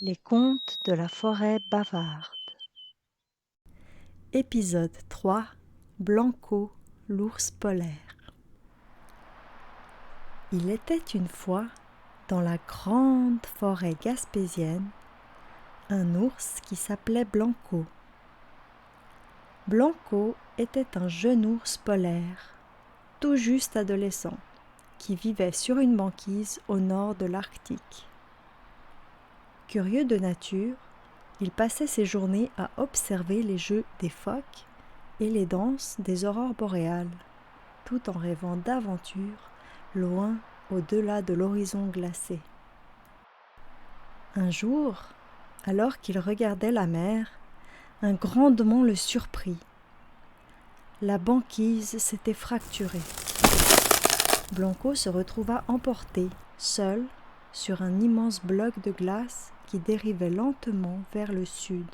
Les contes de la forêt bavarde. Épisode 3. Blanco, l'ours polaire. Il était une fois, dans la grande forêt gaspésienne, un ours qui s'appelait Blanco. Blanco était un jeune ours polaire, tout juste adolescent, qui vivait sur une banquise au nord de l'Arctique. Curieux de nature, il passait ses journées à observer les jeux des phoques et les danses des aurores boréales, tout en rêvant d'aventures loin au-delà de l'horizon glacé. Un jour, alors qu'il regardait la mer, un grondement le surprit. La banquise s'était fracturée. Blanco se retrouva emporté, seul, sur un immense bloc de glace qui dérivait lentement vers le sud.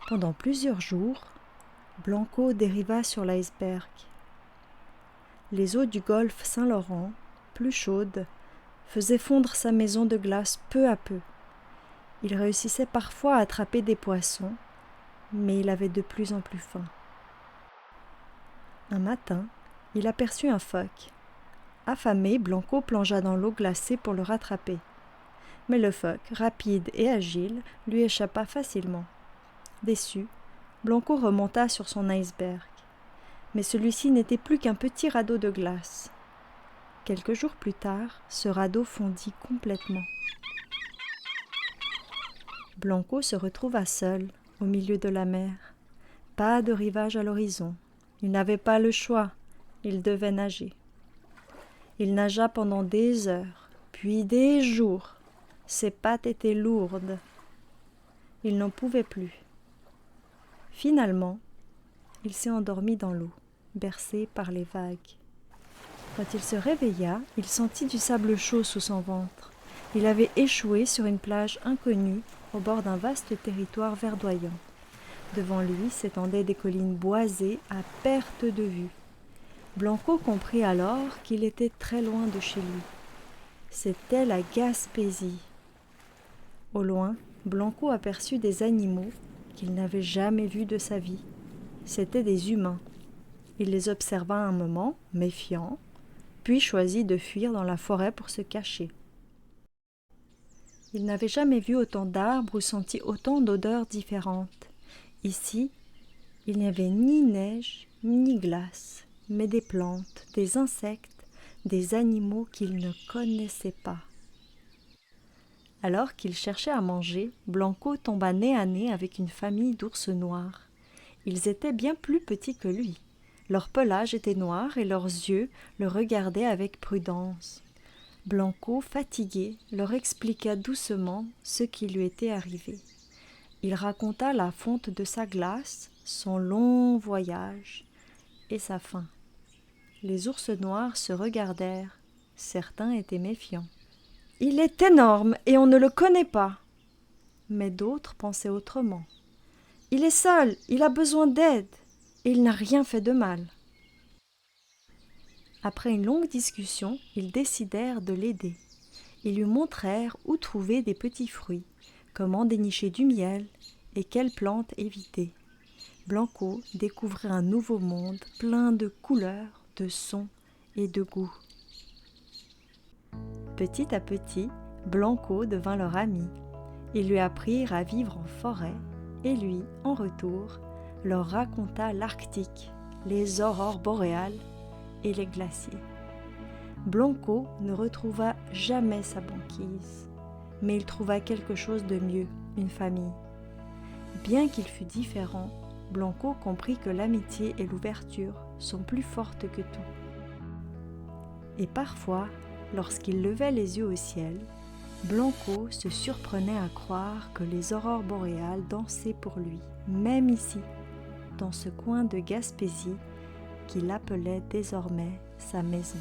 Pendant plusieurs jours, Blanco dériva sur l'iceberg. Les eaux du golfe Saint-Laurent, plus chaudes, faisaient fondre sa maison de glace peu à peu. Il réussissait parfois à attraper des poissons, mais il avait de plus en plus faim. Un matin, il aperçut un phoque. Affamé, Blanco plongea dans l'eau glacée pour le rattraper. Mais le phoque, rapide et agile, lui échappa facilement. Déçu, Blanco remonta sur son iceberg. Mais celui-ci n'était plus qu'un petit radeau de glace. Quelques jours plus tard, ce radeau fondit complètement. Blanco se retrouva seul, au milieu de la mer. Pas de rivage à l'horizon. Il n'avait pas le choix, il devait nager. Il nagea pendant des heures, puis des jours. Ses pattes étaient lourdes. Il n'en pouvait plus. Finalement, il s'est endormi dans l'eau, bercé par les vagues. Quand il se réveilla, il sentit du sable chaud sous son ventre. Il avait échoué sur une plage inconnue, au bord d'un vaste territoire verdoyant. Devant lui s'étendaient des collines boisées à perte de vue. Blanco comprit alors qu'il était très loin de chez lui. C'était la Gaspésie. Au loin, Blanco aperçut des animaux qu'il n'avait jamais vus de sa vie. C'étaient des humains. Il les observa un moment, méfiant, puis choisit de fuir dans la forêt pour se cacher. Il n'avait jamais vu autant d'arbres ou senti autant d'odeurs différentes. Ici, il n'y avait ni neige, ni glace, mais des plantes, des insectes, des animaux qu'il ne connaissait pas. Alors qu'il cherchait à manger, Blanco tomba nez à nez avec une famille d'ours noirs. Ils étaient bien plus petits que lui. Leur pelage était noir et leurs yeux le regardaient avec prudence. Blanco, fatigué, leur expliqua doucement ce qui lui était arrivé. Il raconta la fonte de sa glace, son long voyage et sa faim. Les ours noirs se regardèrent. Certains étaient méfiants. « Il est énorme et on ne le connaît pas !» Mais d'autres pensaient autrement. « Il est seul, il a besoin d'aide et il n'a rien fait de mal. » Après une longue discussion, ils décidèrent de l'aider. Ils lui montrèrent où trouver des petits fruits, comment dénicher du miel et quelles plantes éviter. Blanco découvrit un nouveau monde plein de couleurs, de sons et de goûts. Petit à petit, Blanco devint leur ami. Ils lui apprirent à vivre en forêt et lui, en retour, leur raconta l'Arctique, les aurores boréales et les glaciers. Blanco ne retrouva jamais sa banquise, mais il trouva quelque chose de mieux, une famille. Bien qu'il fût différent, Blanco comprit que l'amitié et l'ouverture sont plus fortes que tout. Et parfois, lorsqu'il levait les yeux au ciel, Blanco se surprenait à croire que les aurores boréales dansaient pour lui, même ici, dans ce coin de Gaspésie qu'il appelait désormais sa maison.